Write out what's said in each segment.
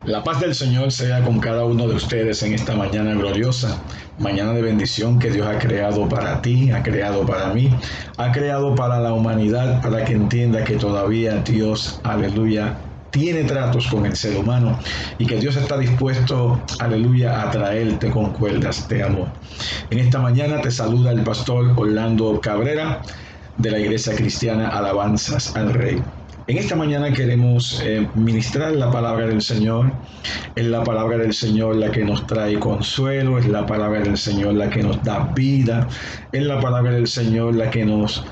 La paz del Señor sea con cada uno de ustedes en esta mañana gloriosa, mañana de bendición que Dios ha creado para ti, ha creado para mí, ha creado para la humanidad, para que entienda que todavía Dios, aleluya, tiene tratos con el ser humano y que Dios está dispuesto, aleluya, a traerte con cuerdas de amor. En esta mañana te saluda el pastor Orlando Cabrera de la Iglesia Cristiana Alabanzas al Rey. En esta mañana queremos ministrar la palabra del Señor. Es la palabra del Señor la que nos trae consuelo, es la palabra del Señor la que nos da vida, es la palabra del Señor la que nos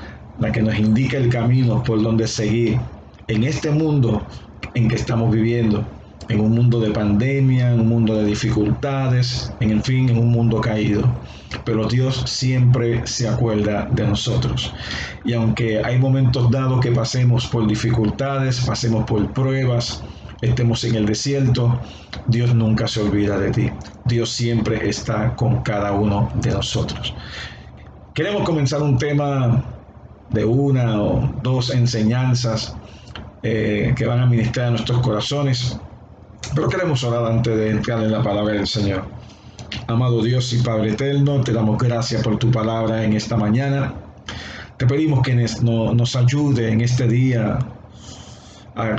indica el camino por donde seguir en este mundo en que estamos viviendo, en un mundo de pandemia, en un mundo de dificultades, en fin, en un mundo caído. Pero Dios siempre se acuerda de nosotros. Y aunque hay momentos dados que pasemos por dificultades, pasemos por pruebas, estemos en el desierto, Dios nunca se olvida de ti. Dios siempre está con cada uno de nosotros. Queremos comenzar un tema de una o dos enseñanzas que van a ministrar a nuestros corazones, pero queremos orar antes de entrar en la palabra del Señor. Amado Dios y Padre eterno, te damos gracias por tu palabra en esta mañana. Te pedimos que nos ayude en este día a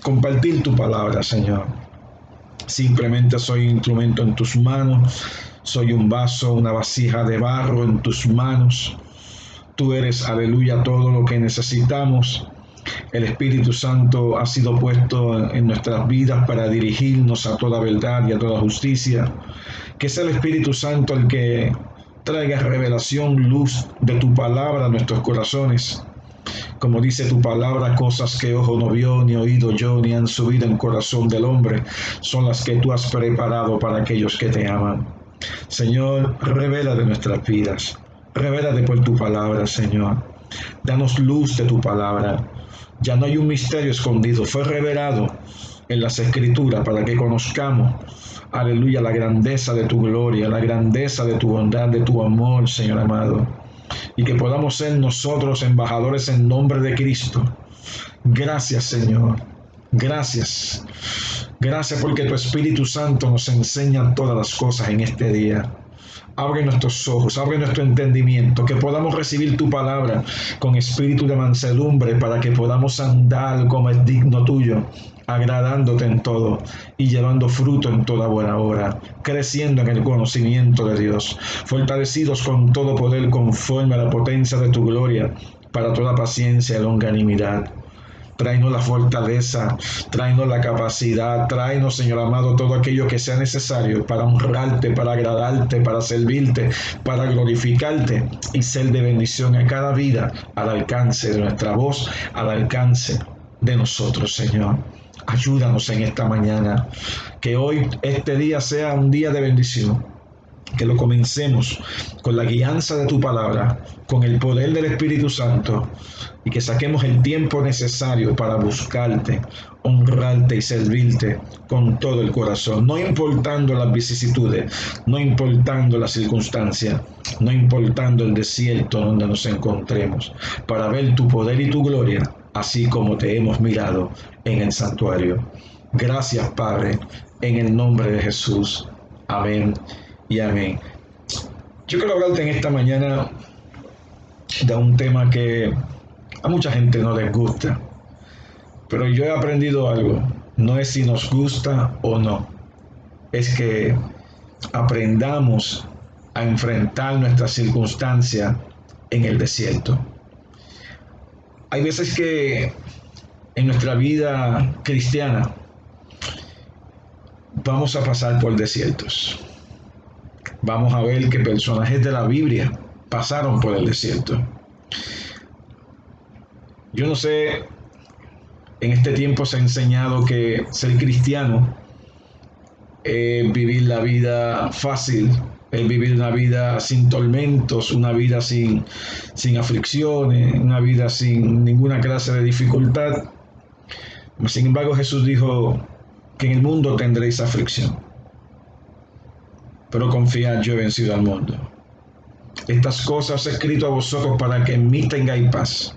compartir tu palabra, Señor. Simplemente soy un instrumento en tus manos, soy un vaso, una vasija de barro en tus manos. Tú eres, aleluya, todo lo que necesitamos. El Espíritu Santo ha sido puesto en nuestras vidas para dirigirnos a toda verdad y a toda justicia. Que sea el Espíritu Santo el que traiga revelación, luz de tu palabra a nuestros corazones. Como dice tu palabra, cosas que ojo no vio, ni oído yo, ni han subido en corazón del hombre, son las que tú has preparado para aquellos que te aman. Señor, revela de nuestras vidas, revélate por tu palabra, Señor. Danos luz de tu palabra. Ya no hay un misterio escondido, fue revelado en las Escrituras para que conozcamos, aleluya, la grandeza de tu gloria, la grandeza de tu bondad, de tu amor, Señor amado, y que podamos ser nosotros embajadores en nombre de Cristo. Gracias, Señor. Gracias. Gracias porque tu Espíritu Santo nos enseña todas las cosas en este día. Abre nuestros ojos, abre nuestro entendimiento, que podamos recibir tu palabra con espíritu de mansedumbre para que podamos andar como es digno tuyo, agradándote en todo y llevando fruto en toda buena obra, creciendo en el conocimiento de Dios, fortalecidos con todo poder conforme a la potencia de tu gloria, para toda paciencia y longanimidad. Tráenos la fortaleza, tráenos la capacidad, tráenos, Señor amado, todo aquello que sea necesario para honrarte, para agradarte, para servirte, para glorificarte y ser de bendición a cada vida, al alcance de nuestra voz, al alcance de nosotros, Señor. Ayúdanos en esta mañana, que hoy, este día, sea un día de bendición. Que lo comencemos con la guianza de tu palabra, con el poder del Espíritu Santo, y que saquemos el tiempo necesario para buscarte, honrarte y servirte con todo el corazón, no importando las vicisitudes, no importando las circunstancias, no importando el desierto donde nos encontremos, para ver tu poder y tu gloria, así como te hemos mirado en el santuario. Gracias, Padre, en el nombre de Jesús. Amén y amén. Yo quiero hablarte en esta mañana de un tema que a mucha gente no les gusta, pero yo he aprendido algo. No es si nos gusta o no, es que aprendamos a enfrentar nuestras circunstancias en el desierto. Hay veces que en nuestra vida cristiana vamos a pasar por desiertos. Vamos a ver que personajes de la Biblia pasaron por el desierto. Yo no sé, en este tiempo se ha enseñado que ser cristiano es vivir la vida fácil, es vivir una vida sin tormentos, una vida sin aflicciones, una vida sin ninguna clase de dificultad. Sin embargo, Jesús dijo que en el mundo tendréis aflicción, pero confiad, yo he vencido al mundo. Estas cosas he escrito a vosotros para que en mí tengáis paz.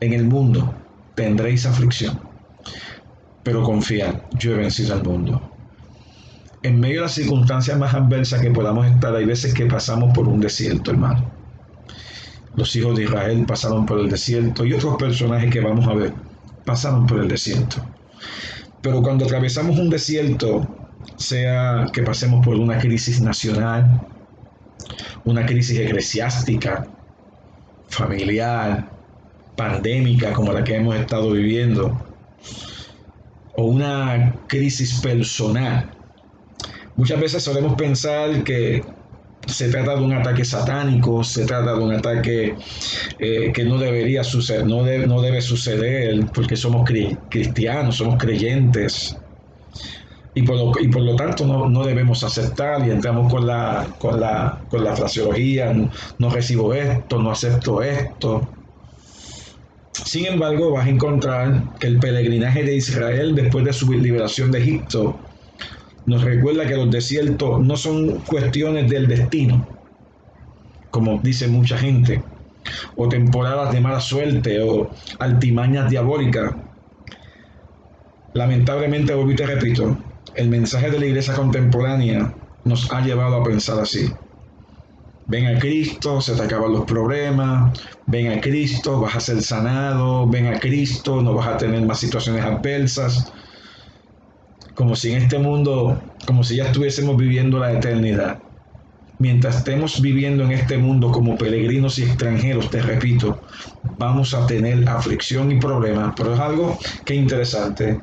En el mundo tendréis aflicción, pero confiar, yo he vencido al mundo. En medio de las circunstancias más adversas que podamos estar, hay veces que pasamos por un desierto, hermano. Los hijos de Israel pasaron por el desierto y otros personajes que vamos a ver pasaron por el desierto. Pero cuando atravesamos un desierto, sea que pasemos por una crisis nacional, una crisis eclesiástica, familiar, pandémica como la que hemos estado viviendo, o una crisis personal, muchas veces solemos pensar que se trata de un ataque satánico, se trata de un ataque que no debería suceder, no debe suceder porque somos cristianos, somos creyentes y por lo tanto no debemos aceptar y entramos con la fraseología, no recibo esto, no acepto esto. Sin embargo, vas a encontrar que el peregrinaje de Israel después de su liberación de Egipto nos recuerda que los desiertos no son cuestiones del destino, como dice mucha gente, o temporadas de mala suerte o altimañas diabólicas. Lamentablemente, vuelvo y te repito, el mensaje de la iglesia contemporánea nos ha llevado a pensar así. Ven a Cristo, se te acaban los problemas, ven a Cristo, vas a ser sanado, ven a Cristo, no vas a tener más situaciones adversas. Como si en este mundo, como si ya estuviésemos viviendo la eternidad. Mientras estemos viviendo en este mundo como peregrinos y extranjeros, te repito, vamos a tener aflicción y problemas, pero es algo que es interesante.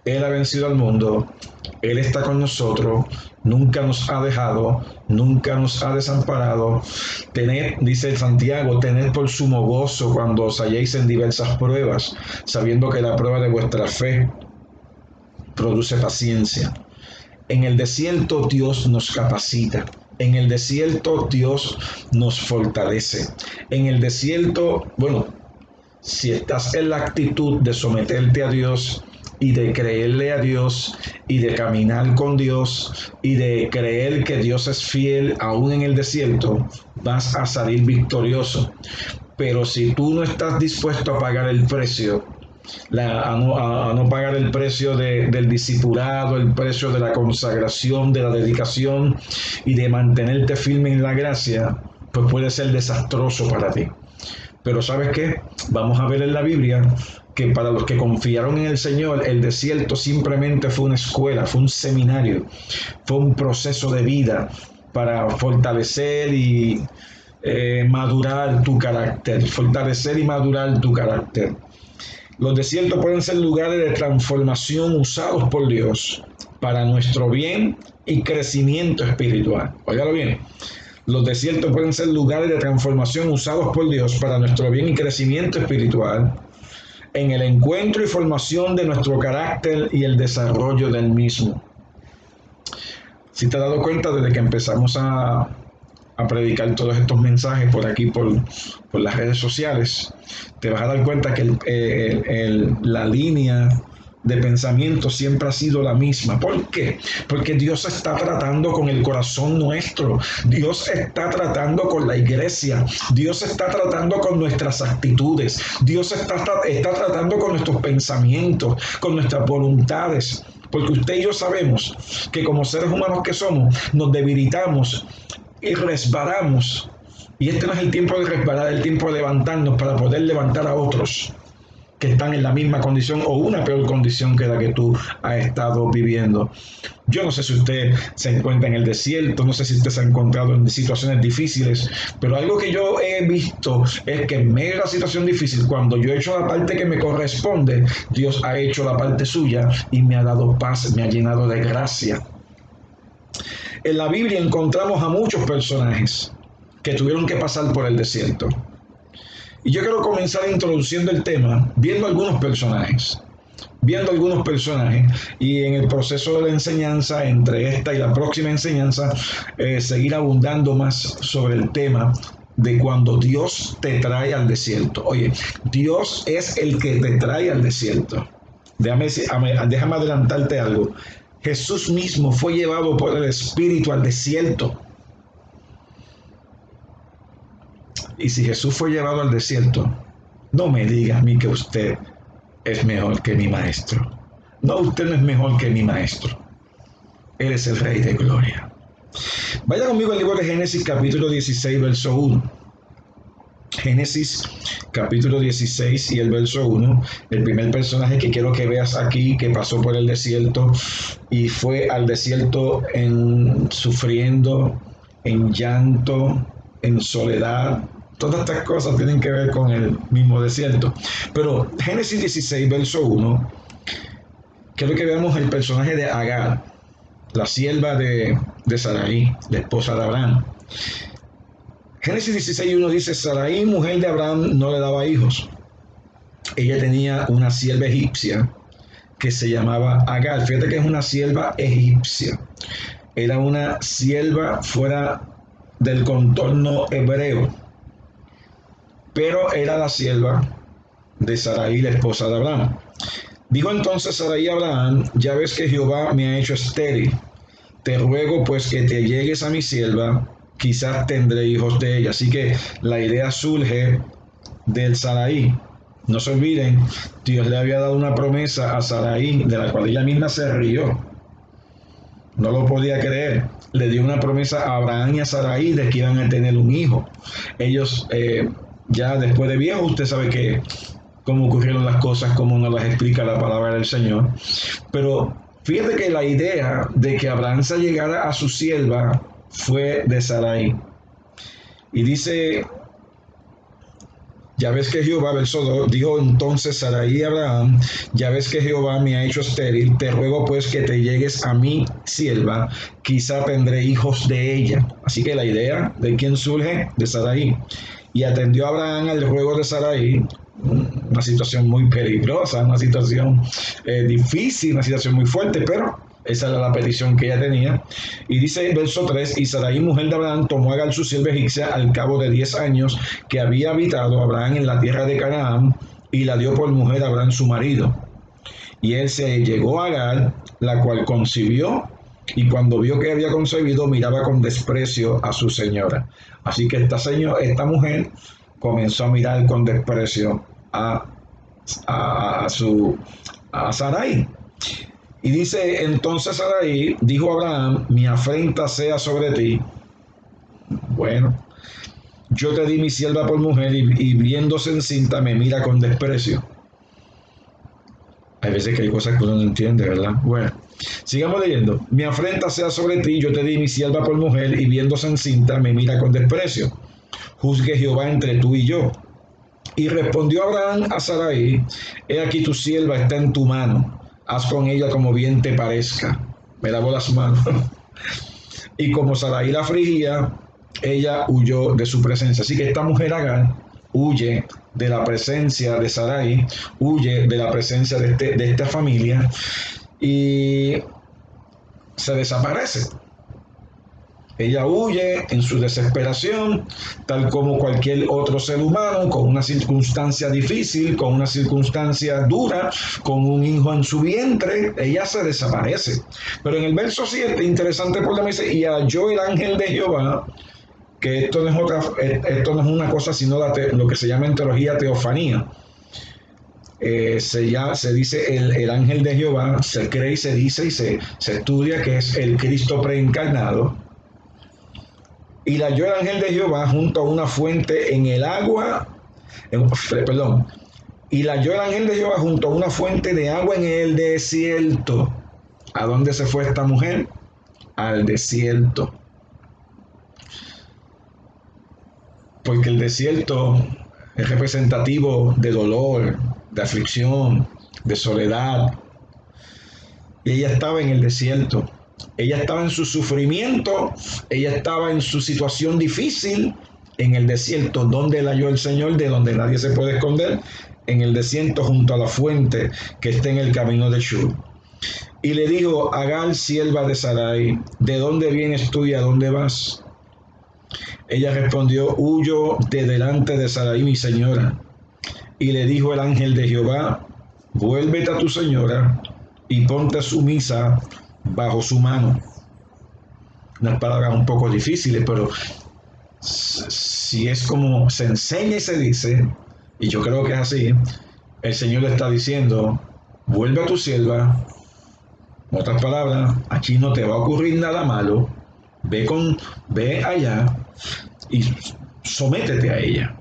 Él ha vencido al mundo, Él está con nosotros, nunca nos ha dejado, nunca nos ha desamparado. Tened, dice Santiago, tened por sumo gozo cuando os halléis en diversas pruebas, sabiendo que la prueba de vuestra fe produce paciencia. En el desierto Dios nos capacita. En el desierto Dios nos fortalece. En el desierto, bueno, si estás en la actitud de someterte a Dios y de creerle a Dios y de caminar con Dios y de creer que Dios es fiel aún en el desierto, vas a salir victorioso. Pero si tú no estás dispuesto a pagar el precio, a no pagar el precio del discipulado, el precio de la consagración, de la dedicación y de mantenerte firme en la gracia, pues puede ser desastroso para ti. Pero ¿sabes qué? Vamos a ver en la Biblia que para los que confiaron en el Señor, el desierto simplemente fue una escuela, fue un seminario, fue un proceso de vida para fortalecer y madurar tu carácter, fortalecer y madurar tu carácter. Los desiertos pueden ser lugares de transformación usados por Dios para nuestro bien y crecimiento espiritual. Óigalo bien. Los desiertos pueden ser lugares de transformación usados por Dios para nuestro bien y crecimiento espiritual, en el encuentro y formación de nuestro carácter y el desarrollo del mismo. Si te has dado cuenta desde que empezamos a predicar todos estos mensajes por aquí, por las redes sociales, te vas a dar cuenta que la línea de pensamiento siempre ha sido la misma. ¿Por qué? Porque Dios está tratando con el corazón nuestro, Dios está tratando con la iglesia, Dios está tratando con nuestras actitudes, Dios está tratando con nuestros pensamientos, con nuestras voluntades. Porque usted y yo sabemos que como seres humanos que somos, nos debilitamos y resbalamos. Y este no es el tiempo de resbalar, es el tiempo de levantarnos para poder levantar a otros que están en la misma condición o una peor condición que la que tú has estado viviendo. Yo no sé si usted se encuentra en el desierto, no sé si usted se ha encontrado en situaciones difíciles, pero algo que yo he visto es que en medio de la situación difícil, cuando yo he hecho la parte que me corresponde, Dios ha hecho la parte suya y me ha dado paz, me ha llenado de gracia. En la Biblia encontramos a muchos personajes que tuvieron que pasar por el desierto. Y yo quiero comenzar introduciendo el tema viendo algunos personajes y en el proceso de la enseñanza, entre esta y la próxima enseñanza, seguir abundando más sobre el tema de cuando Dios te trae al desierto. Oye, Dios es el que te trae al desierto. Déjame adelantarte algo. Jesús mismo fue llevado por el Espíritu al desierto. Y si Jesús fue llevado al desierto, no me diga a mí que usted es mejor que mi maestro. No, usted no es mejor que mi maestro. Él es el Rey de Gloria. Vaya conmigo al libro de Génesis capítulo 16, verso 1. Génesis capítulo 16 y el verso 1. El primer personaje que quiero que veas aquí, que pasó por el desierto y fue al desierto sufriendo, en llanto, en soledad. Todas estas cosas tienen que ver con el mismo desierto. Pero Génesis 16, verso 1, quiero que veamos el personaje de Agar, la sierva de Sarai, la esposa de Abraham. Génesis 16:1 dice: Sarai, mujer de Abraham, no le daba hijos. Ella tenía una sierva egipcia que se llamaba Agar. Fíjate que es una sierva egipcia. Era una sierva fuera del contorno hebreo, pero era la sierva de Sarai, la esposa de Abraham. Dijo entonces Sarai a Abraham: ya ves que Jehová me ha hecho estéril. Te ruego pues que te llegues a mi sierva, quizás tendré hijos de ella. Así que la idea surge del Sarai. No se olviden, Dios le había dado una promesa a Sarai, de la cual ella misma se rió. No lo podía creer. Le dio una promesa a Abraham y a Sarai de que iban a tener un hijo. Ellos, ya después de viejos, usted sabe que cómo ocurrieron las cosas, cómo nos las explica la palabra del Señor. Pero fíjate que la idea de que Abraham se llegara a su sierva fue de Sarai. Y dice: ya ves que Jehová, verso 2, dijo entonces Sarai a Abraham: ya ves que Jehová me ha hecho estéril, te ruego pues que te llegues a mi sierva, quizá tendré hijos de ella. Así que la idea de quién surge, de Sarai. Y atendió Abraham al ruego de Sarai. Una situación muy peligrosa, una situación difícil, una situación muy fuerte, pero esa era la petición que ella tenía. Y dice el verso 3: y Sarai, mujer de Abraham, tomó a Agar su sierva egipcia al cabo de 10 años que había habitado Abraham en la tierra de Canaán, y la dio por mujer a Abraham su marido. Y él se llegó a Agar, la cual concibió, y cuando vio que había concebido, miraba con desprecio a su señora. Así que esta mujer comenzó a mirar con desprecio a Sarai. Y dice entonces Sarai, dijo a Abraham: mi afrenta sea sobre ti. Bueno, yo te di mi sierva por mujer, y viéndose encinta me mira con desprecio. Hay veces que hay cosas que uno no entiende, ¿verdad? Bueno, sigamos leyendo. Mi afrenta sea sobre ti, yo te di mi sierva por mujer, y viéndose encinta me mira con desprecio. Juzgue Jehová entre tú y yo. Y respondió Abraham a Sarai: he aquí tu sierva está en tu mano, haz con ella como bien te parezca. Me lavó las manos. Y como Sarai la afligía, ella huyó de su presencia. Así que esta mujer Agar huye de la presencia de Sarai, huye de la presencia de esta familia, y se desaparece. Ella huye en su desesperación, tal como cualquier otro ser humano, con una circunstancia difícil, con una circunstancia dura, con un hijo en su vientre. Ella se desaparece. Pero en el verso 7, interesante porque me dice: y halló el ángel de Jehová, que esto no es una cosa sino lo que se llama en teología teofanía. Se dice el ángel de Jehová, se cree y se dice y se estudia que es el Cristo preencarnado. Y la halló el ángel de Jehová junto a una fuente en el agua, perdón, y la halló el ángel de Jehová junto a una fuente de agua en el desierto. ¿A dónde se fue esta mujer? Al desierto. Porque el desierto es representativo de dolor, de aflicción, de soledad. Y ella estaba en el desierto. Ella estaba en su sufrimiento, ella estaba en su situación difícil, en el desierto. ¿Donde la halló el Señor? De donde nadie se puede esconder, en el desierto junto a la fuente que está en el camino de Shur. Y le dijo: Agar, sierva de Sarai, ¿de dónde vienes tú y a dónde vas? Ella respondió: huyo de delante de Sarai, mi señora. Y le dijo el ángel de Jehová: vuélvete a tu señora y ponte sumisa bajo su mano. Unas palabras un poco difíciles, pero si es como se enseña y se dice, y yo creo que es así, el Señor le está diciendo: vuelve a tu sierva. En otras palabras, aquí no te va a ocurrir nada malo. Ve allá y sométete a ella.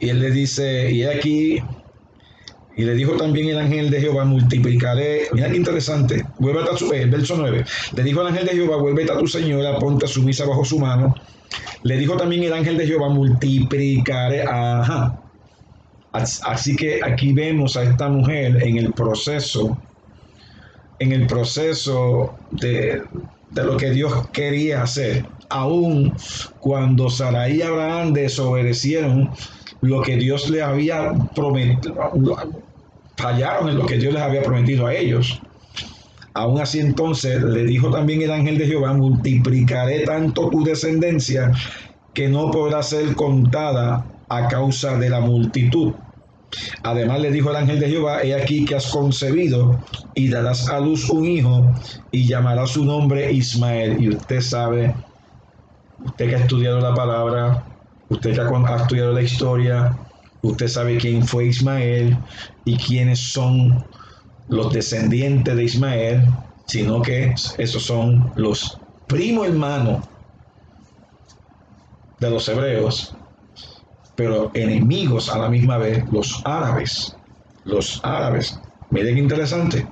Y él le dice, y aquí, y le dijo también el ángel de Jehová, multiplicaré. Mira qué interesante. Vuélvete a el verso 9. Le dijo el ángel de Jehová, vuélvete a tu señora, ponte sumisa bajo su mano. Le dijo también el ángel de Jehová, multiplicaré. Ajá. Así que aquí vemos a esta mujer en el proceso de lo que Dios quería hacer. Aún cuando Sarai y Abraham desobedecieron lo que Dios les había prometido, fallaron en lo que Dios les había prometido a ellos. Aún así entonces le dijo también el ángel de Jehová, multiplicaré tanto tu descendencia que no podrá ser contada a causa de la multitud. Además le dijo el ángel de Jehová, he aquí que has concebido y darás a luz un hijo y llamará su nombre Ismael. Y usted sabe, usted que ha estudiado la palabra, usted que ha estudiado la historia, usted sabe quién fue Ismael y quiénes son los descendientes de Ismael, sino que esos son los primos hermanos de los hebreos, pero enemigos a la misma vez, los árabes. Los árabes. Miren qué interesante.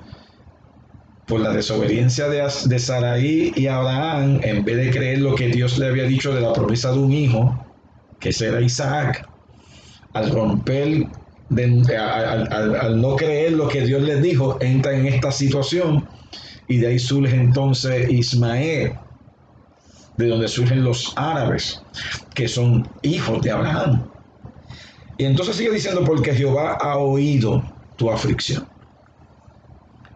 Por la desobediencia de Sarai y Abraham, en vez de creer lo que Dios le había dicho de la promesa de un hijo, que será Isaac, al romper, al no creer lo que Dios les dijo, entran en esta situación y de ahí surge entonces Ismael, de donde surgen los árabes, que son hijos de Abraham. Y entonces sigue diciendo, porque Jehová ha oído tu aflicción.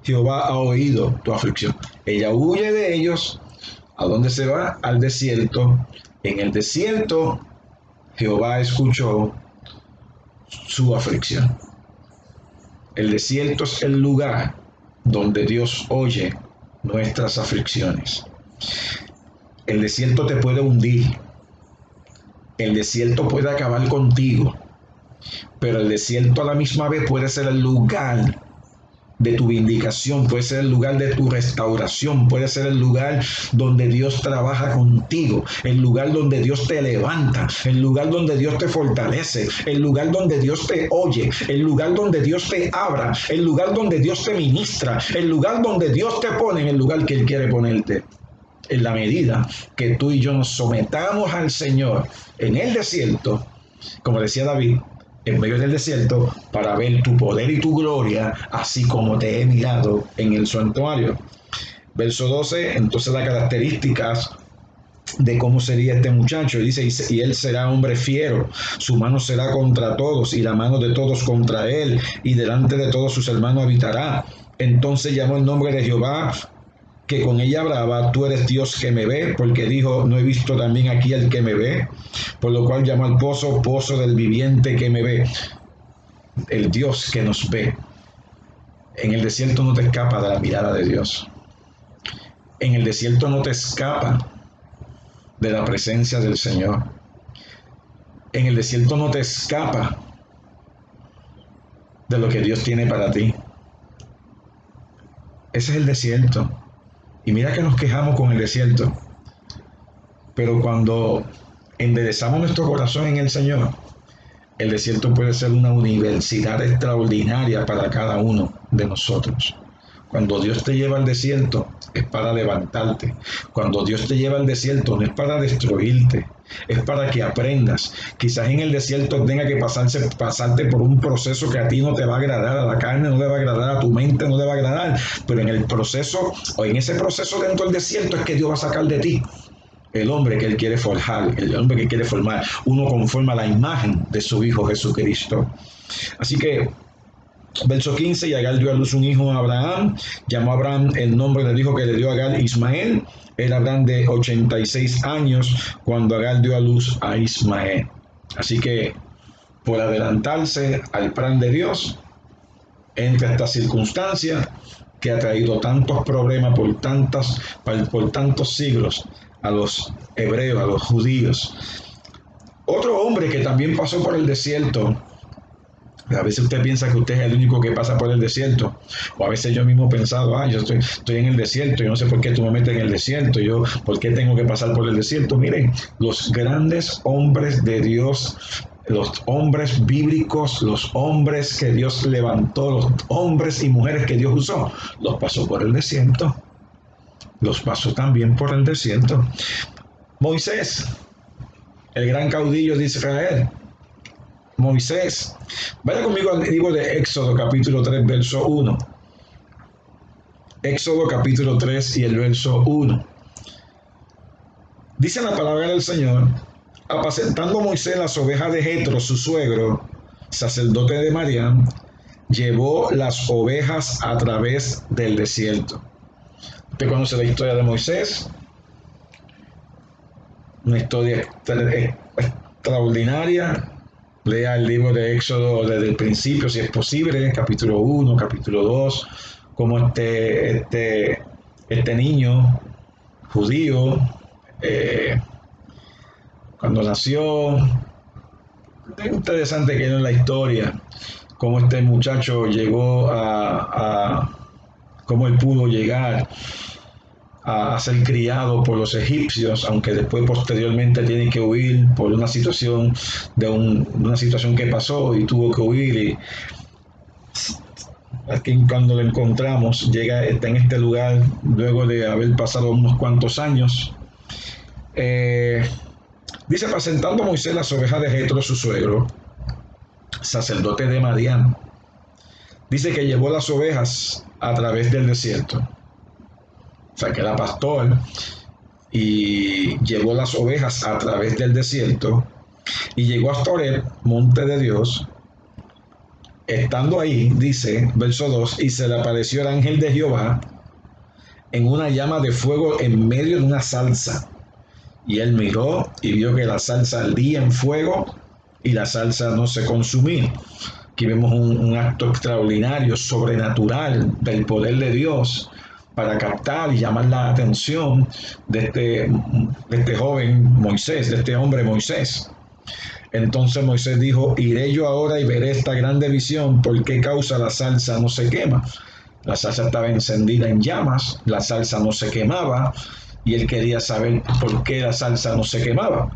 Jehová ha oído tu aflicción. Ella huye de ellos. ¿A dónde se va? Al desierto. En el desierto, Jehová escuchó su aflicción. El desierto es el lugar donde Dios oye nuestras aflicciones. El desierto te puede hundir. El desierto puede acabar contigo. Pero el desierto a la misma vez puede ser el lugar de tu vindicación, puede ser el lugar de tu restauración, puede ser el lugar donde Dios trabaja contigo, el lugar donde Dios te levanta, el lugar donde Dios te fortalece, el lugar donde Dios te oye, el lugar donde Dios te abra, el lugar donde Dios te ministra, el lugar donde Dios te pone en el lugar que Él quiere ponerte. En la medida que tú y yo nos sometamos al Señor en el desierto, como decía David, en medio del desierto, para ver tu poder y tu gloria, así como te he mirado en el santuario. Verso 12, entonces las características de cómo sería este muchacho. Dice, y él será hombre fiero, su mano será contra todos, y la mano de todos contra él, y delante de todos sus hermanos habitará. Entonces llamó el nombre de Jehová, que con ella hablaba, tú eres Dios que me ve, porque dijo, no he visto también aquí al que me ve, por lo cual llamó al pozo, pozo del viviente que me ve, el Dios que nos ve. En el desierto no te escapa de la mirada de Dios. En el desierto no te escapa de la presencia del Señor. En el desierto no te escapa de lo que Dios tiene para ti. Ese es el desierto. Y mira que nos quejamos con el desierto. Pero cuando enderezamos nuestro corazón en el Señor, el desierto puede ser una universidad extraordinaria para cada uno de nosotros. Cuando Dios te lleva al desierto, es para levantarte. Cuando Dios te lleva al desierto, no es para destruirte, es para que aprendas. Quizás en el desierto tenga que pasarte por un proceso que a ti no te va a agradar, a la carne no le va a agradar, a tu mente no le va a agradar, pero en el proceso, o en ese proceso dentro del desierto, es que Dios va a sacar de ti el hombre que Él quiere forjar, el hombre que quiere formar, uno conforme a la imagen de su Hijo Jesucristo. Así que, verso 15, y Agar dio a luz un hijo a Abraham, llamó a Abraham el nombre del hijo que le dio a Agar Ismael, era Abraham de 86 años cuando Agar dio a luz a Ismael. Así que, por adelantarse al plan de Dios, entra esta circunstancia que ha traído tantos problemas por tantos siglos a los hebreos, a los judíos. Otro hombre que también pasó por el desierto A veces usted piensa que usted es el único que pasa por el desierto. O a veces yo mismo he pensado, yo estoy en el desierto, yo no sé por qué tú me metes en el desierto, yo por qué tengo que pasar por el desierto. Miren, los grandes hombres de Dios, los hombres bíblicos, los hombres que Dios levantó, los hombres y mujeres que Dios usó, los pasó por el desierto. Los pasó también por el desierto. Moisés, el gran caudillo de Israel. Moisés. Vaya conmigo al libro de Éxodo capítulo 3, verso 1. Éxodo capítulo 3 y el verso 1. Dice la palabra del Señor: apacentando Moisés las ovejas de Jetro, su suegro, sacerdote de Madián, llevó las ovejas a través del desierto. Usted conoce la historia de Moisés, una historia extraordinaria. Lea el libro de Éxodo desde el principio, si es posible, capítulo 1, capítulo 2, como este niño judío, cuando nació, es interesante que en la historia, cómo este muchacho llegó cómo él pudo llegar a ser criado por los egipcios, aunque después posteriormente tiene que huir por una situación una situación que pasó y tuvo que huir. Y aquí cuando lo encontramos, está en este lugar luego de haber pasado unos cuantos años. Dice: apacentando Moisés las ovejas de Jetro, su suegro, sacerdote de Madián. Dice que llevó las ovejas a través del desierto. O sea, que era pastor y llevó las ovejas a través del desierto y llegó hasta Horeb, monte de Dios. Estando ahí, dice, verso 2, y se le apareció el ángel de Jehová en una llama de fuego en medio de una salsa. Y él miró y vio que la salsa ardía en fuego y la salsa no se consumía. Aquí vemos un acto extraordinario, sobrenatural del poder de Dios para captar y llamar la atención de este joven Moisés, de este hombre Moisés. Entonces Moisés dijo: iré yo ahora y veré esta grande visión, ¿por qué causa la salsa no se quema? La salsa estaba encendida en llamas, la salsa no se quemaba, y él quería saber por qué la salsa no se quemaba.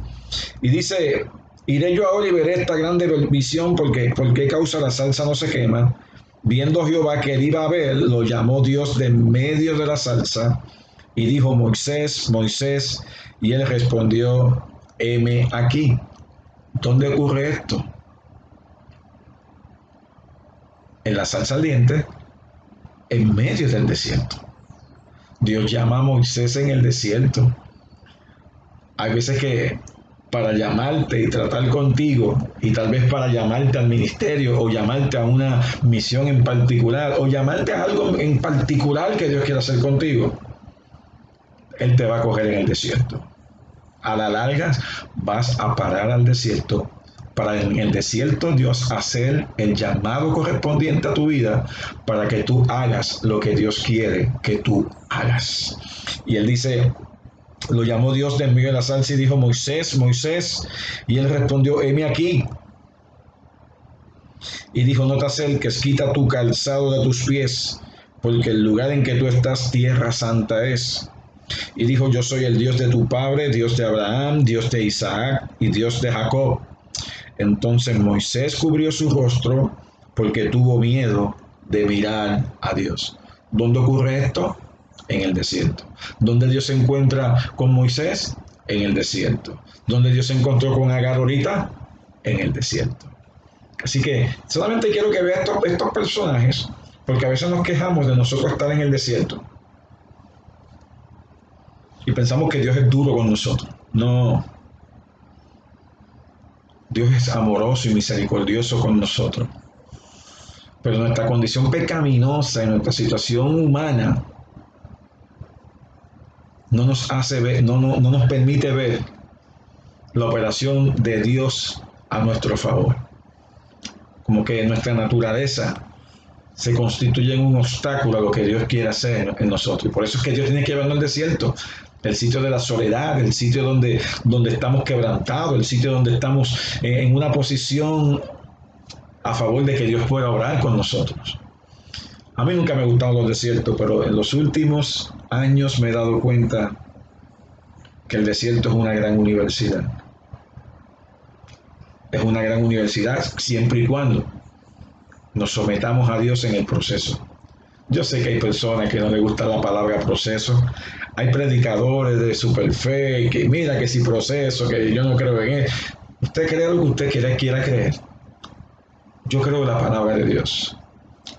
Y dice: iré yo ahora y veré esta grande visión, ¿por qué causa la salsa no se quema? Viendo Jehová que él iba a ver, lo llamó Dios de medio de la salsa y dijo: Moisés, Moisés. Y él respondió: heme aquí. ¿Dónde ocurre esto? En la salsa ardiente, en medio del desierto. Dios llama a Moisés en el desierto. Hay veces que para llamarte y tratar contigo, y tal vez para llamarte al ministerio o llamarte a una misión en particular o llamarte a algo en particular que Dios quiera hacer contigo, Él te va a coger en el desierto. A la larga vas a parar al desierto para en el desierto Dios hacer el llamado correspondiente a tu vida para que tú hagas lo que Dios quiere que tú hagas. Y Él dice: lo llamó Dios de en medio de la salsa y dijo: Moisés, Moisés. Y él respondió: heme aquí. Y dijo: no te acerques, quita tu calzado de tus pies, porque el lugar en que tú estás, tierra santa es. Y dijo: yo soy el Dios de tu padre, Dios de Abraham, Dios de Isaac y Dios de Jacob. Entonces Moisés cubrió su rostro porque tuvo miedo de mirar a Dios. ¿Dónde ocurre esto? En el desierto. ¿Dónde Dios se encuentra con Moisés? En el desierto. ¿Dónde Dios se encontró con Agar ahorita? En el desierto. Así que solamente quiero que vean estos personajes, porque a veces nos quejamos de nosotros estar en el desierto y pensamos que Dios es duro con nosotros. No, Dios es amoroso y misericordioso con nosotros. Pero nuestra condición pecaminosa y nuestra situación humana no nos hace ver, no nos permite ver la operación de Dios a nuestro favor. Como que nuestra naturaleza se constituye en un obstáculo a lo que Dios quiere hacer en nosotros. Y por eso es que Dios tiene que llevarnos al desierto, el sitio de la soledad, el sitio donde estamos quebrantados, el sitio donde estamos en una posición a favor de que Dios pueda orar con nosotros. A mí nunca me gustaron los desiertos, pero en los últimos años me he dado cuenta que el desierto es una gran universidad. Es una gran universidad siempre y cuando nos sometamos a Dios en el proceso. Yo sé que hay personas que no les gusta la palabra proceso. Hay predicadores de superfe que mira que si proceso, que yo no creo en él. Usted cree lo que usted quiera creer. Yo creo en la palabra de Dios.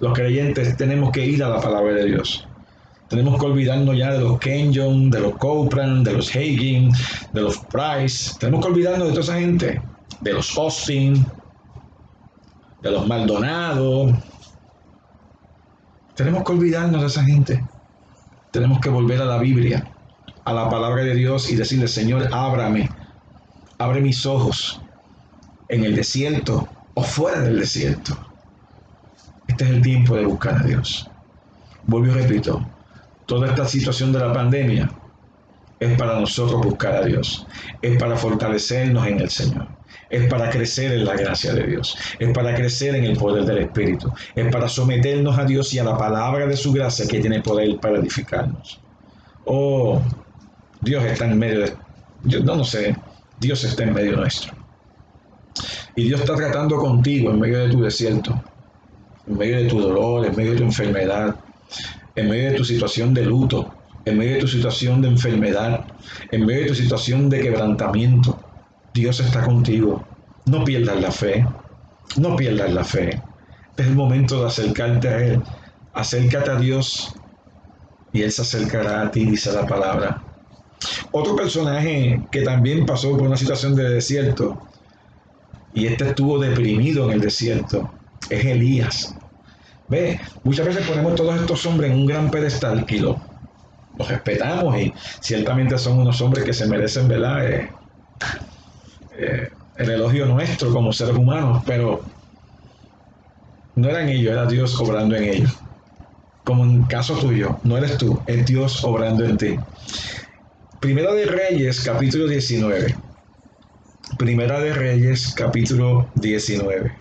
Los creyentes tenemos que ir a la palabra de Dios. Tenemos que olvidarnos ya de los Kenyon, de los Copeland, de los Hagin, de los Price. Tenemos que olvidarnos de toda esa gente. De los Austin, de los Maldonado. Tenemos que olvidarnos de esa gente. Tenemos que volver a la Biblia, a la palabra de Dios y decirle, Señor, ábrame, abre mis ojos en el desierto o fuera del desierto. Este es el tiempo de buscar a Dios. Vuelvo y repito, toda esta situación de la pandemia es para nosotros buscar a Dios, es para fortalecernos en el Señor, es para crecer en la gracia de Dios, es para crecer en el poder del Espíritu, es para someternos a Dios y a la palabra de su gracia que tiene poder para edificarnos. Oh, Dios está en medio de... Yo no sé, Dios está en medio nuestro. Y Dios está tratando contigo en medio de tu desierto, en medio de tu dolor, en medio de tu enfermedad, en medio de tu situación de luto, en medio de tu situación de enfermedad, en medio de tu situación de quebrantamiento. Dios está contigo. No pierdas la fe. No pierdas la fe. Es el momento de acercarte a Él. Acércate a Dios y Él se acercará a ti, dice la palabra. Otro personaje que también pasó por una situación de desierto, y este estuvo deprimido en el desierto, es Elías. Ve, muchas veces ponemos todos estos hombres en un gran pedestal y los respetamos y ciertamente son unos hombres que se merecen, ¿verdad? El elogio nuestro como seres humanos, pero no eran ellos, era Dios obrando en ellos. Como en el caso tuyo, no eres tú, es Dios obrando en ti. Primera de Reyes, capítulo 19. Primera de Reyes, capítulo 19.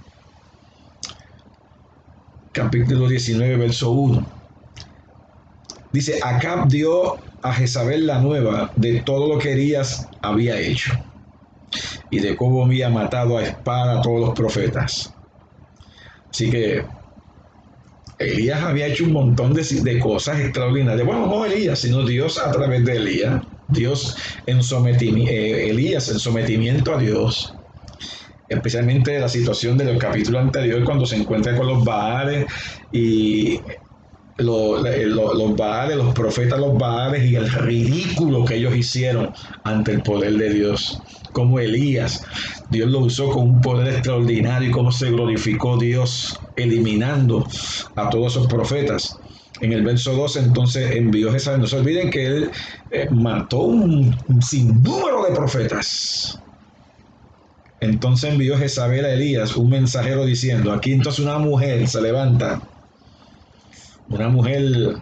Capítulo 19, verso 1. Dice, Acab dio a Jezabel la nueva de todo lo que Elías había hecho y de cómo había matado a espada a todos los profetas. Así que Elías había hecho un montón de cosas extraordinarias. Bueno, no Elías, sino Dios a través de Elías. Dios en sometimiento, Elías en sometimiento a Dios. Especialmente la situación del capítulo anterior cuando se encuentra con los Baales y los Baales, los profetas los Baales y el ridículo que ellos hicieron ante el poder de Dios. Como Elías, Dios lo usó con un poder extraordinario y cómo se glorificó Dios eliminando a todos esos profetas. En el verso 12 entonces envió Jezabel. No se olviden que él mató un sinnúmero de profetas. Entonces envió Jezabel a Elías un mensajero diciendo, aquí entonces una mujer se levanta, una mujer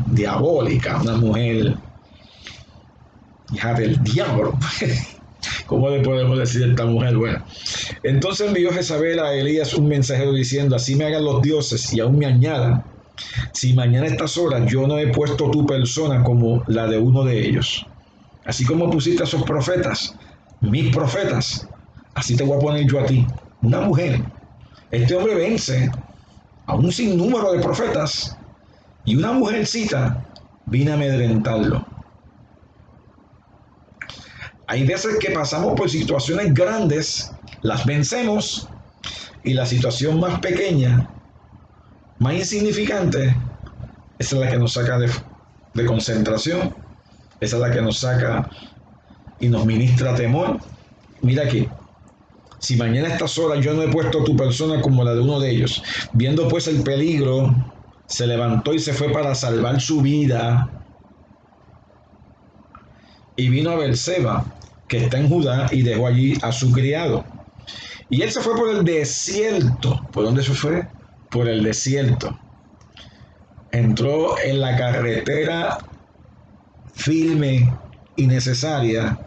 diabólica, una mujer hija del diablo. ¿Cómo le podemos decir a esta mujer? Bueno, entonces envió Jezabel a Elías un mensajero diciendo, así me hagan los dioses y aún me añadan, si mañana a estas horas yo no he puesto tu persona como la de uno de ellos, así como pusiste a esos profetas, mis profetas, así te voy a poner yo a ti, una mujer. Este hombre vence a un sinnúmero de profetas y una mujercita vino a amedrentarlo. Hay veces que pasamos por situaciones grandes, las vencemos y la situación más pequeña, más insignificante, esa es la que nos saca de concentración, esa es la que nos saca y nos ministra temor. Mira aquí, si mañana a estas horas yo no he puesto tu persona como la de uno de ellos, viendo pues el peligro, se levantó y se fue para salvar su vida y vino a Beerseba, que está en Judá, y dejó allí a su criado. Y él se fue por el desierto. ¿Por dónde se fue? Por el desierto. Entró en la carretera firme y necesaria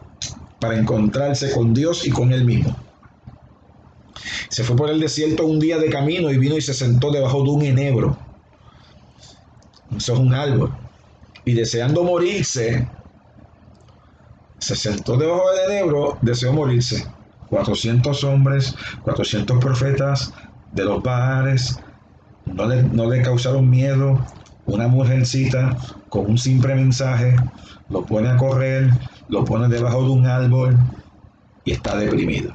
para encontrarse con Dios y con él mismo. Se fue por el desierto un día de camino y vino y se sentó debajo de un enebro. Eso es un árbol. Y deseando morirse, se sentó debajo del enebro, deseó morirse. 400 hombres, 400 profetas de los Baales, no le causaron miedo. Una mujercita con un simple mensaje lo pone a correr, lo pone debajo de un árbol y está deprimido.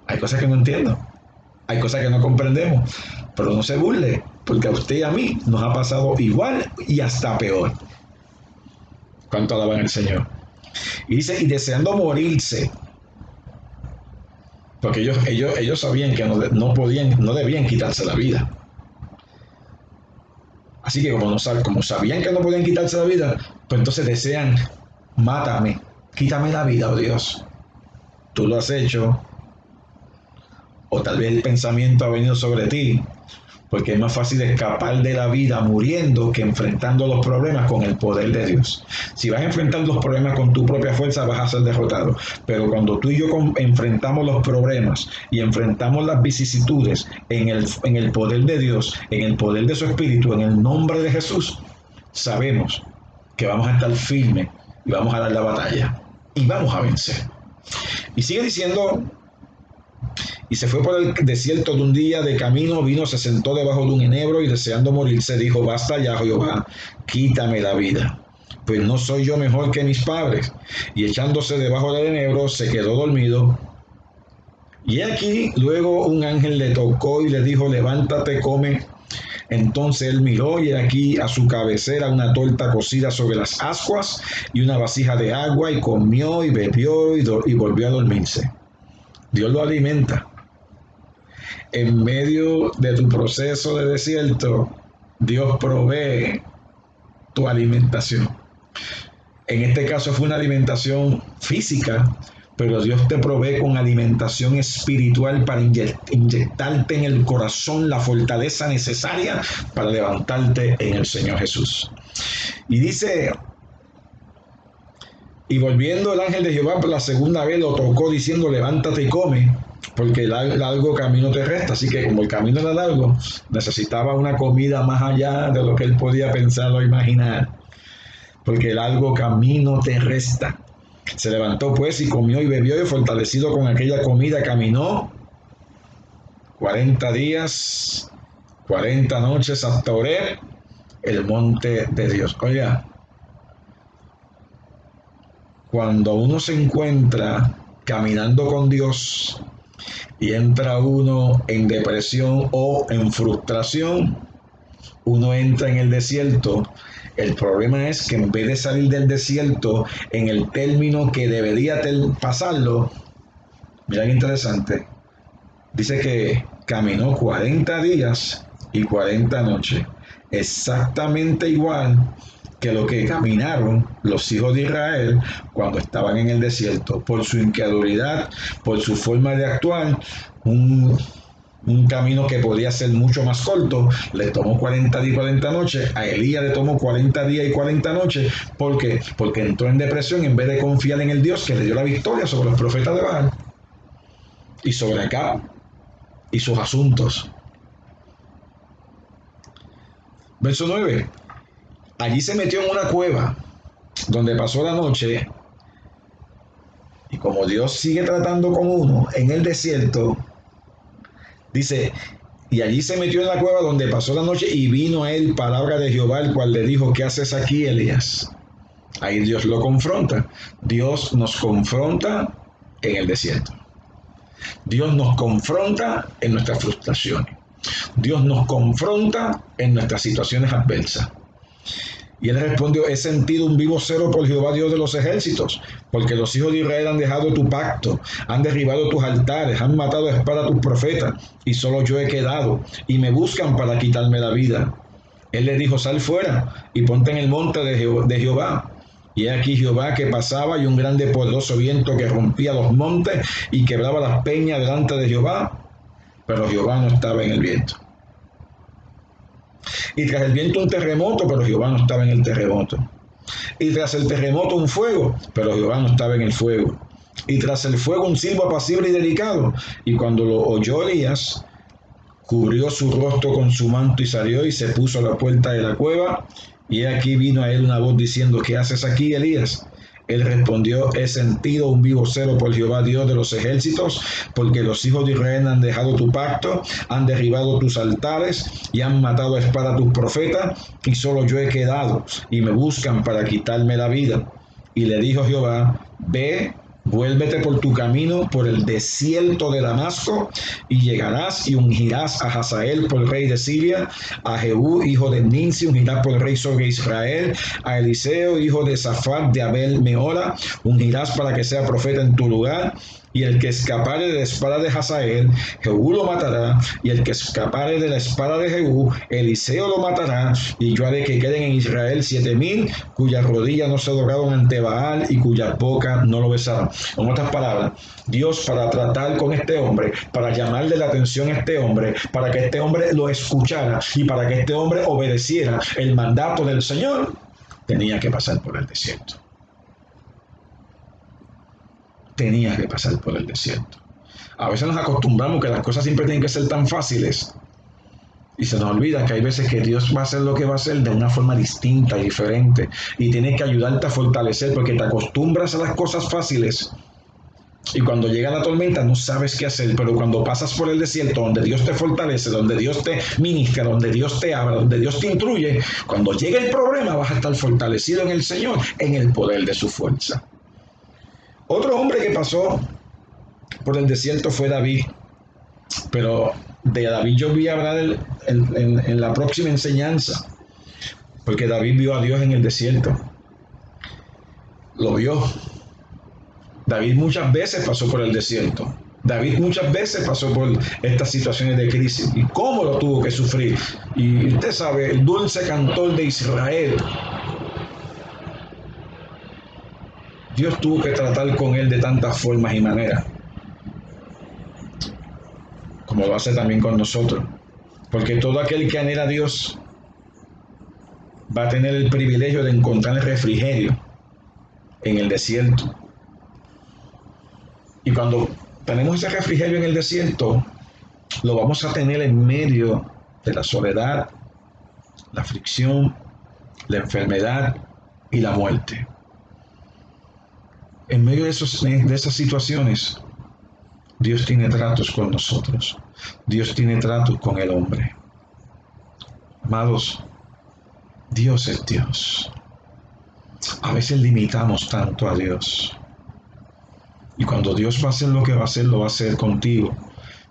Hay cosas que no entiendo, hay cosas que no comprendemos, pero no se burle, porque a usted y a mí nos ha pasado igual y hasta peor. ¿Cuánto alaban al Señor? Y dice, y deseando morirse, porque ellos sabían que no podían, no debían quitarse la vida. Así que como sabían que no podían quitarse la vida, pues entonces desean, mátame, quítame la vida, oh Dios. Tú lo has hecho, o tal vez el pensamiento ha venido sobre ti, porque es más fácil escapar de la vida muriendo que enfrentando los problemas con el poder de Dios. Si vas a enfrentar los problemas con tu propia fuerza, vas a ser derrotado. Pero cuando tú y yo enfrentamos los problemas y enfrentamos las vicisitudes en el poder de Dios, en el poder de su Espíritu, en el nombre de Jesús, sabemos que vamos a estar firmes y vamos a dar la batalla y vamos a vencer. Y sigue diciendo, y se fue por el desierto de un día de camino, vino, se sentó debajo de un enebro y deseando morirse dijo, basta ya, Jehová, quítame la vida, pues no soy yo mejor que mis padres. Y echándose debajo del enebro se quedó dormido. Y aquí luego un ángel le tocó y le dijo, levántate, come. Entonces él miró y aquí a su cabecera una torta cocida sobre las ascuas y una vasija de agua, y comió y bebió y volvió a dormirse. Dios lo alimenta. En medio de tu proceso de desierto, Dios provee tu alimentación. En este caso fue una alimentación física, pero Dios te provee con alimentación espiritual para inyectarte en el corazón la fortaleza necesaria para levantarte en el Señor Jesús. Y dice, y volviendo el ángel de Jehová por la segunda vez lo tocó diciendo, levántate y come, porque el largo camino te resta. Así que como el camino era largo, necesitaba una comida más allá de lo que él podía pensar o imaginar, porque el largo camino te resta. Se levantó pues y comió y bebió, y fortalecido con aquella comida caminó 40 días, 40 noches hasta Horeb, el monte de Dios. Oiga, cuando uno se encuentra caminando con Dios y entra uno en depresión o en frustración, uno entra en el desierto. El problema es que en vez de salir del desierto en el término que debería pasarlo, mira qué interesante, dice que caminó 40 días y 40 noches, exactamente igual que lo que caminaron los hijos de Israel cuando estaban en el desierto, por su incredulidad, por su forma de actuar. Un camino que podía ser mucho más corto, le tomó 40 días y 40 noches, a Elías le tomó 40 días y 40 noches, ¿por qué? Porque entró en depresión en vez de confiar en el Dios que le dio la victoria sobre los profetas de Baal y sobre Acab y sus asuntos. Verso 9. Allí se metió en una cueva donde pasó la noche, y como Dios sigue tratando con uno en el desierto, dice, y allí se metió en la cueva donde pasó la noche y vino a él palabra de Jehová, el cual le dijo, ¿qué haces aquí, Elías? Ahí Dios lo confronta. Dios nos confronta en el desierto. Dios nos confronta en nuestras frustraciones. Dios nos confronta en nuestras situaciones adversas. Y él respondió, he sentido un vivo celo por Jehová Dios de los ejércitos, porque los hijos de Israel han dejado tu pacto, han derribado tus altares, han matado a espada a tus profetas, y solo yo he quedado, y me buscan para quitarme la vida. Él le dijo, sal fuera y ponte en el monte de Jehová. Y he aquí Jehová que pasaba, y un grande poderoso viento que rompía los montes y quebraba las peñas delante de Jehová, pero Jehová no estaba en el viento. Y tras el viento un terremoto, pero Jehová no estaba en el terremoto. Y tras el terremoto un fuego, pero Jehová no estaba en el fuego. y tras el fuego un silbo apacible y delicado. Y cuando lo oyó Elías, cubrió su rostro con su manto y salió y se puso a la puerta de la cueva. Y aquí vino a él una voz diciendo: ¿Qué haces aquí, Elías? Él respondió: He sentido un vivo celo por Jehová Dios de los ejércitos, porque los hijos de Israel han dejado tu pacto, han derribado tus altares y han matado a espada a tus profetas, y solo yo he quedado, y me buscan para quitarme la vida. Y le dijo Jehová: Ve, vuélvete por tu camino por el desierto de Damasco, y llegarás y ungirás a Hazael por rey de Siria, a Jehú, hijo de Nimsi, ungirás por rey sobre Israel, a Eliseo, hijo de Safat de Abel Meola, ungirás para que sea profeta en tu lugar. Y el que escapare de la espada de Hazael, Jehú lo matará, y el que escapare de la espada de Jehú, Eliseo lo matará, y yo haré que queden en Israel 7,000, cuyas rodillas no se doblaron ante Baal y cuya boca no lo besaron. En otras palabras, Dios, para tratar con este hombre, para llamarle la atención a este hombre, para que este hombre lo escuchara y para que este hombre obedeciera el mandato del Señor, tenía que pasar por el desierto. Tenía que pasar por el desierto. A veces nos acostumbramos que las cosas siempre tienen que ser tan fáciles y se nos olvida que hay veces que Dios va a hacer lo que va a hacer de una forma distinta y diferente, y tiene que ayudarte a fortalecer, porque te acostumbras a las cosas fáciles y cuando llega la tormenta no sabes qué hacer. Pero cuando pasas por el desierto, donde Dios te fortalece, donde Dios te ministra, donde Dios te habla, donde Dios te instruye, cuando llegue el problema vas a estar fortalecido en el Señor, en el poder de su fuerza. Otro hombre que pasó por el desierto fue David, pero de David yo voy a hablar en la próxima enseñanza, porque David vio a Dios en el desierto, lo vio. David muchas veces pasó por el desierto, David muchas veces pasó por estas situaciones de crisis, y cómo lo tuvo que sufrir. Y usted sabe, el dulce cantor de Israel, Dios tuvo que tratar con él de tantas formas y maneras, como lo hace también con nosotros. Porque todo aquel que anhela a Dios va a tener el privilegio de encontrar el refrigerio en el desierto. Y cuando tenemos ese refrigerio en el desierto, lo vamos a tener en medio de la soledad, la aflicción, la enfermedad y la muerte. En medio de esas situaciones, Dios tiene tratos con nosotros. Dios tiene tratos con el hombre. Amados, Dios es Dios. A veces limitamos tanto a Dios. Y cuando Dios va a hacer lo que va a hacer, lo va a hacer contigo.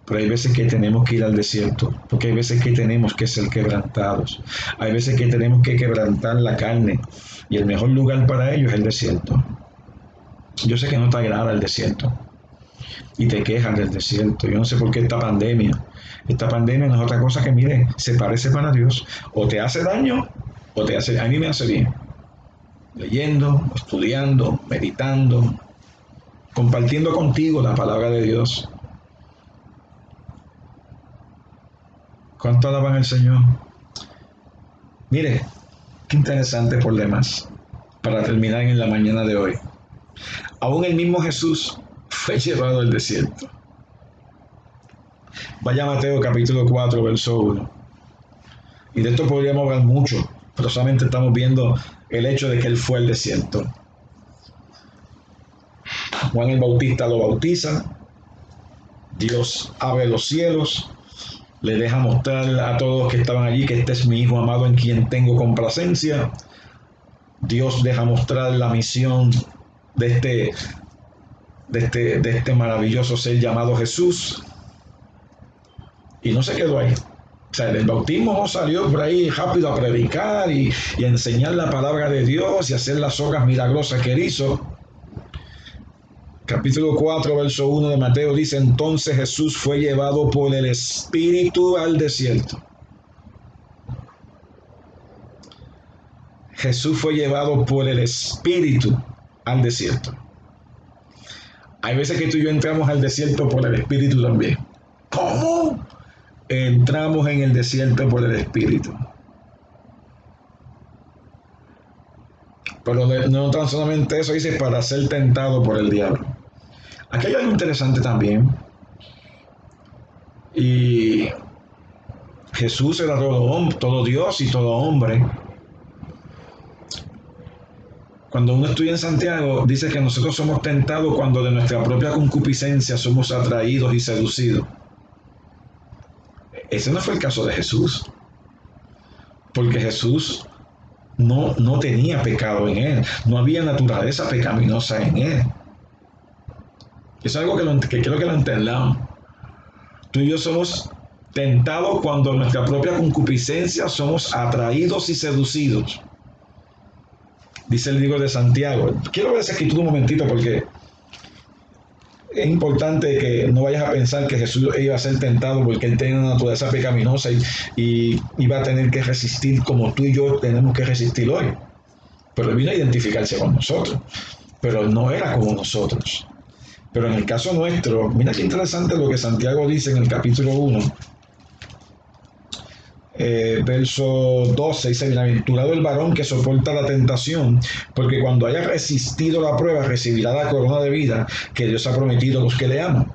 Pero hay veces que tenemos que ir al desierto, porque hay veces que tenemos que ser quebrantados. Hay veces que tenemos que quebrantar la carne. Y el mejor lugar para ello es el desierto. Yo sé que no te agrada el desierto. Y te quejas del desierto. Yo no sé por qué esta pandemia no es otra cosa que, mire, se parece para Dios. O te hace daño, o te hace, a mí me hace bien. Leyendo, estudiando, meditando, compartiendo contigo la palabra de Dios. ¿Cuánto alaban al Señor? Mire, qué interesante por demás, para terminar en la mañana de hoy. Aún el mismo Jesús fue llevado al desierto. Vaya a Mateo capítulo 4, verso 1. Y de esto podríamos hablar mucho, pero solamente estamos viendo el hecho de que él fue al desierto. Juan el Bautista lo bautiza, Dios abre los cielos, le deja mostrar a todos los que estaban allí que este es mi Hijo amado en quien tengo complacencia. Dios deja mostrar la misión de este maravilloso ser llamado Jesús. Y no se quedó ahí. O sea, del bautismo no salió por ahí rápido a predicar y a enseñar la palabra de Dios y hacer las obras milagrosas que él hizo. Capítulo 4, verso 1 de Mateo dice: entonces Jesús fue llevado por el Espíritu al desierto. Jesús fue llevado por el Espíritu al desierto. Hay veces que tú y yo entramos al desierto por el Espíritu también. ¿Cómo? Entramos en el desierto por el Espíritu. Pero no tan solamente eso, dice, para ser tentado por el diablo. Aquí hay algo interesante también. Y Jesús era todo Dios y todo hombre. Cuando uno estudia en Santiago, dice que nosotros somos tentados cuando de nuestra propia concupiscencia somos atraídos y seducidos. Ese no fue el caso de Jesús, porque Jesús no tenía pecado en él, no había naturaleza pecaminosa en él. Es algo que quiero que lo entendamos. Tú y yo somos tentados cuando de nuestra propia concupiscencia somos atraídos y seducidos. Dice el libro de Santiago. Quiero ver esa escritura un momentito porque es importante que no vayas a pensar que Jesús iba a ser tentado porque él tenía una naturaleza pecaminosa y iba a tener que resistir como tú y yo tenemos que resistir hoy. Pero él vino a identificarse con nosotros, pero no era como nosotros. Pero en el caso nuestro, mira qué interesante lo que Santiago dice en el capítulo 1. Verso 12 dice: bienaventurado el varón que soporta la tentación, porque cuando haya resistido la prueba recibirá la corona de vida que Dios ha prometido a los que le aman.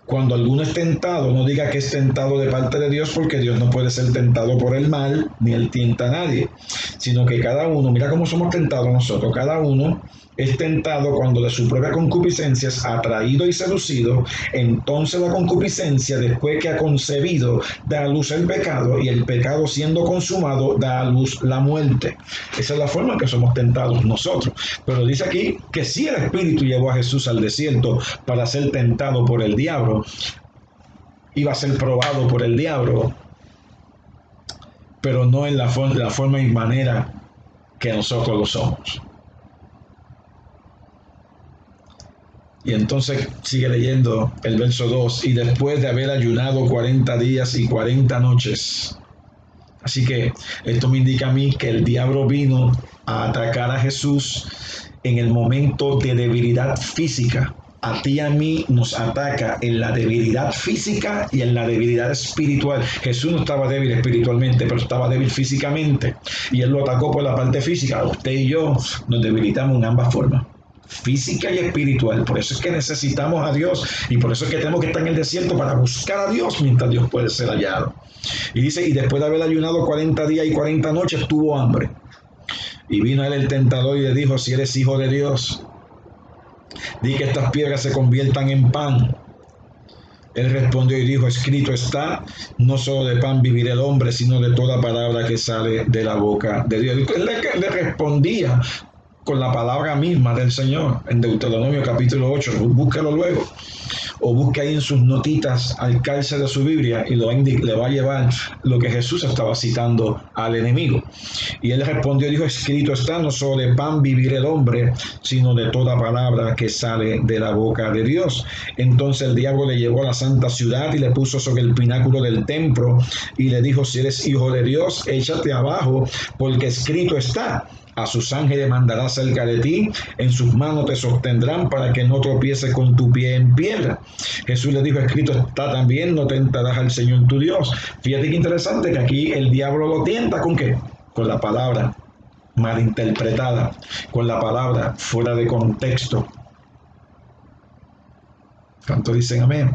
Cuando alguno es tentado, no diga que es tentado de parte de Dios, porque Dios no puede ser tentado por el mal, ni él tienta a nadie, sino que cada uno, mira cómo somos tentados nosotros, cada uno es tentado cuando de su propia concupiscencia es atraído y seducido. Entonces la concupiscencia, después que ha concebido, da a luz el pecado, y el pecado, siendo consumado, da a luz la muerte. Esa es la forma en que somos tentados nosotros. Pero dice aquí que si el Espíritu llevó a Jesús al desierto para ser tentado por el diablo, iba a ser probado por el diablo, pero no en la forma y manera que nosotros lo somos. Y entonces sigue leyendo el verso 2: y después de haber ayunado 40 días y 40 noches. Así que esto me indica a mí que el diablo vino a atacar a Jesús en el momento de debilidad física. A ti y a mí nos ataca en la debilidad física y en la debilidad espiritual. Jesús no estaba débil espiritualmente, pero estaba débil físicamente. Y él lo atacó por la parte física. Usted y yo nos debilitamos en ambas formas, física y espiritual. Por eso es que necesitamos a Dios y por eso es que tenemos que estar en el desierto para buscar a Dios mientras Dios puede ser hallado. Y dice: y después de haber ayunado 40 días y 40 noches tuvo hambre. Y vino a él el tentador y le dijo: si eres hijo de Dios, di que estas piedras se conviertan en pan. Él respondió y dijo: escrito está, no solo de pan vivirá el hombre, sino de toda palabra que sale de la boca de Dios. Él le respondía con la palabra misma del Señor en Deuteronomio capítulo 8. Búsquelo luego, o busque ahí en sus notitas al calce de su Biblia y le va a llevar lo que Jesús estaba citando al enemigo. Y él respondió y dijo: escrito está, no solo de pan vivirá el hombre, sino de toda palabra que sale de la boca de Dios. Entonces el diablo le llevó a la santa ciudad y le puso sobre el pináculo del templo y le dijo: si eres hijo de Dios, échate abajo, porque escrito está: a sus ángeles mandará cerca de ti, en sus manos te sostendrán para que no tropieces con tu pie en piedra. Jesús le dijo: escrito está también, no tentarás al Señor tu Dios. Fíjate qué interesante que aquí el diablo lo tienta ¿con qué? Con la palabra malinterpretada, con la palabra fuera de contexto. ¿Cuánto dicen amén?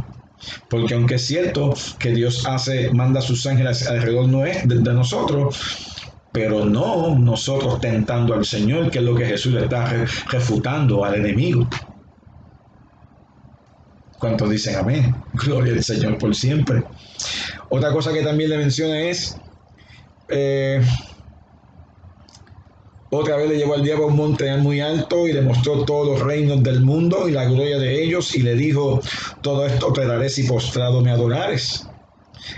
Porque aunque es cierto que Dios manda a sus ángeles alrededor de nosotros, pero no nosotros tentando al Señor, que es lo que Jesús le está refutando al enemigo. ¿Cuántos dicen amén? Gloria al Señor por siempre. Otra cosa que también le menciona es, otra vez le llevó al diablo a un monte muy alto y le mostró todos los reinos del mundo y la gloria de ellos, y le dijo: todo esto te daré si postrado me adorares.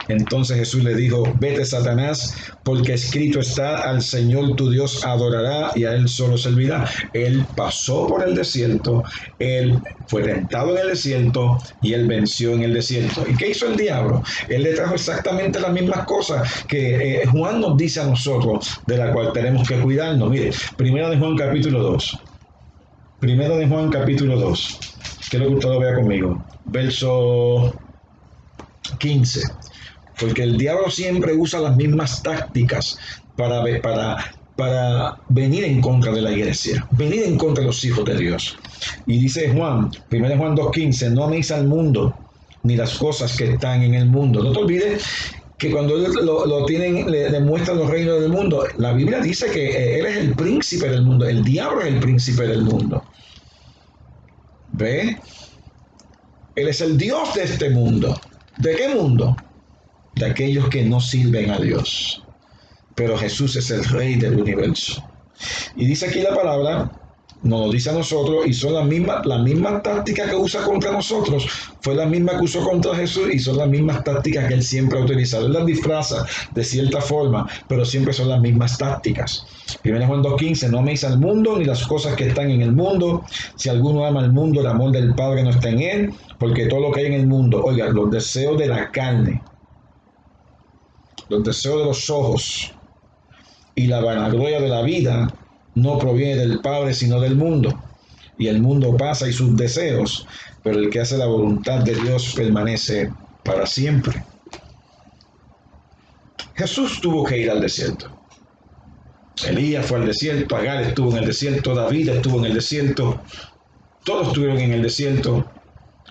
Entonces Jesús le dijo: vete, Satanás, porque escrito está: al Señor tu Dios adorará y a él solo servirá. Él pasó por el desierto, él fue tentado en el desierto y él venció en el desierto. ¿Y qué hizo el diablo? Él le trajo exactamente las mismas cosas que Juan nos dice a nosotros, de la cual tenemos que cuidarnos. Mire, primero de Juan capítulo 2. Primero de Juan capítulo 2. Quiero que usted lo vea conmigo. Verso 15. Porque el diablo siempre usa las mismas tácticas para para venir en contra de la iglesia, venir en contra de los hijos de Dios. Y dice Juan, 1 Juan 2:15, no améis al mundo ni las cosas que están en el mundo. No te olvides que cuando lo tienen, le muestran los reinos del mundo, la Biblia dice que él es el príncipe del mundo, el diablo es el príncipe del mundo. ¿Ve? Él es el Dios de este mundo. ¿De qué mundo? De aquellos que no sirven a Dios. Pero Jesús es el Rey del universo. Y dice aquí la palabra, nos lo dice a nosotros, y son la misma táctica que usa contra nosotros, fue la misma que usó contra Jesús, y son las mismas tácticas que él siempre ha utilizado. Él las disfraza de cierta forma, pero siempre son las mismas tácticas. 1 Juan 2:15, no améis al mundo ni las cosas que están en el mundo. Si alguno ama al mundo, el amor del Padre no está en él, porque todo lo que hay en el mundo, oiga, los deseos de la carne, los deseos de los ojos y la vanagloria de la vida no proviene del Padre, sino del mundo. Y el mundo pasa y sus deseos, pero el que hace la voluntad de Dios permanece para siempre. Jesús tuvo que ir al desierto. Elías fue al desierto, Agar estuvo en el desierto, David estuvo en el desierto, todos estuvieron en el desierto,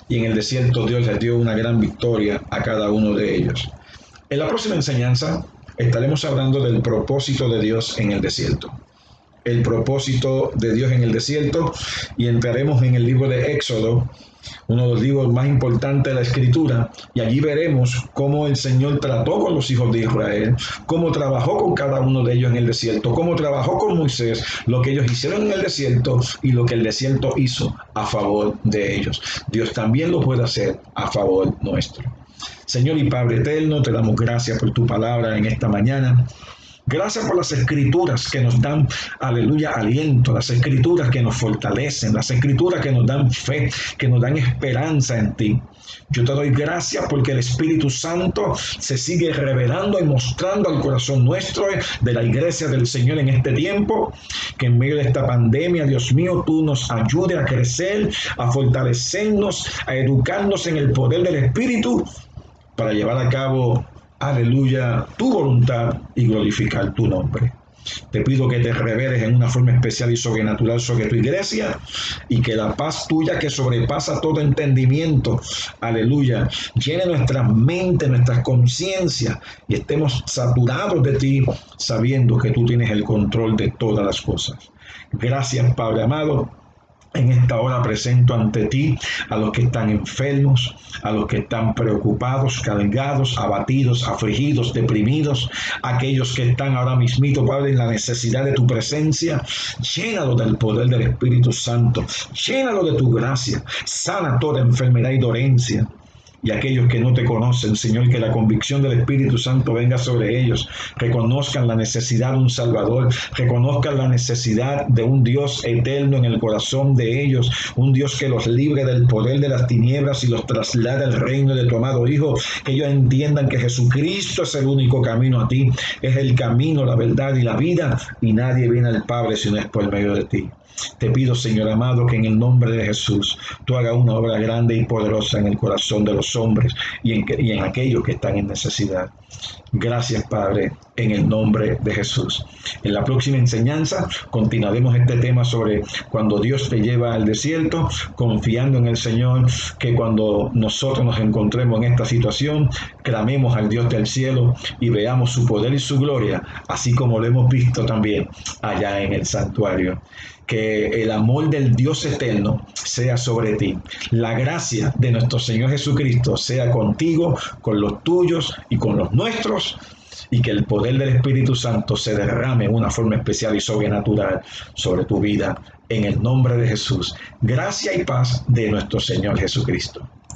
y en el desierto Dios les dio una gran victoria a cada uno de ellos. En la próxima enseñanza estaremos hablando del propósito de Dios en el desierto. El propósito de Dios en el desierto, y entraremos en el libro de Éxodo, uno de los libros más importantes de la Escritura, y allí veremos cómo el Señor trató con los hijos de Israel, cómo trabajó con cada uno de ellos en el desierto, cómo trabajó con Moisés, lo que ellos hicieron en el desierto y lo que el desierto hizo a favor de ellos. Dios también lo puede hacer a favor nuestro. Señor y Padre eterno, te damos gracias por tu palabra en esta mañana. Gracias por las escrituras que nos dan, aleluya, aliento, las escrituras que nos fortalecen, las escrituras que nos dan fe, que nos dan esperanza en ti. Yo te doy gracias porque el Espíritu Santo se sigue revelando y mostrando al corazón nuestro de la iglesia del Señor en este tiempo, que en medio de esta pandemia, Dios mío, tú nos ayudes a crecer, a fortalecernos, a educarnos en el poder del Espíritu para llevar a cabo, aleluya, tu voluntad y glorificar tu nombre. Te pido que te reveles en una forma especial y sobrenatural sobre tu iglesia, y que la paz tuya que sobrepasa todo entendimiento, aleluya, llene nuestras mentes, nuestras conciencias, y estemos saturados de ti, sabiendo que tú tienes el control de todas las cosas. Gracias, Padre amado. En esta hora presento ante ti a los que están enfermos, a los que están preocupados, cargados, abatidos, afligidos, deprimidos, aquellos que están ahora mismito, Padre, en la necesidad de tu presencia. Llénalo del poder del Espíritu Santo, llénalo de tu gracia, sana toda enfermedad y dolencia. Y aquellos que no te conocen, Señor, que la convicción del Espíritu Santo venga sobre ellos, reconozcan la necesidad de un Salvador, reconozcan la necesidad de un Dios eterno en el corazón de ellos, un Dios que los libre del poder de las tinieblas y los traslade al reino de tu amado Hijo, que ellos entiendan que Jesucristo es el único camino a ti, es el camino, la verdad y la vida, y nadie viene al Padre si no es por medio de ti. Te pido, Señor amado, que en el nombre de Jesús tú hagas una obra grande y poderosa en el corazón de los hombres y en aquellos que están en necesidad. Gracias, Padre, en el nombre de Jesús. En la próxima enseñanza continuaremos este tema sobre cuando Dios te lleva al desierto, confiando en el Señor, que cuando nosotros nos encontremos en esta situación, clamemos al Dios del cielo y veamos su poder y su gloria, así como lo hemos visto también allá en el santuario. Que el amor del Dios eterno sea sobre ti. La gracia de nuestro Señor Jesucristo sea contigo, con los tuyos y con los nuestros, y que el poder del Espíritu Santo se derrame en una forma especial y sobrenatural sobre tu vida. En el nombre de Jesús. Gracia y paz de nuestro Señor Jesucristo.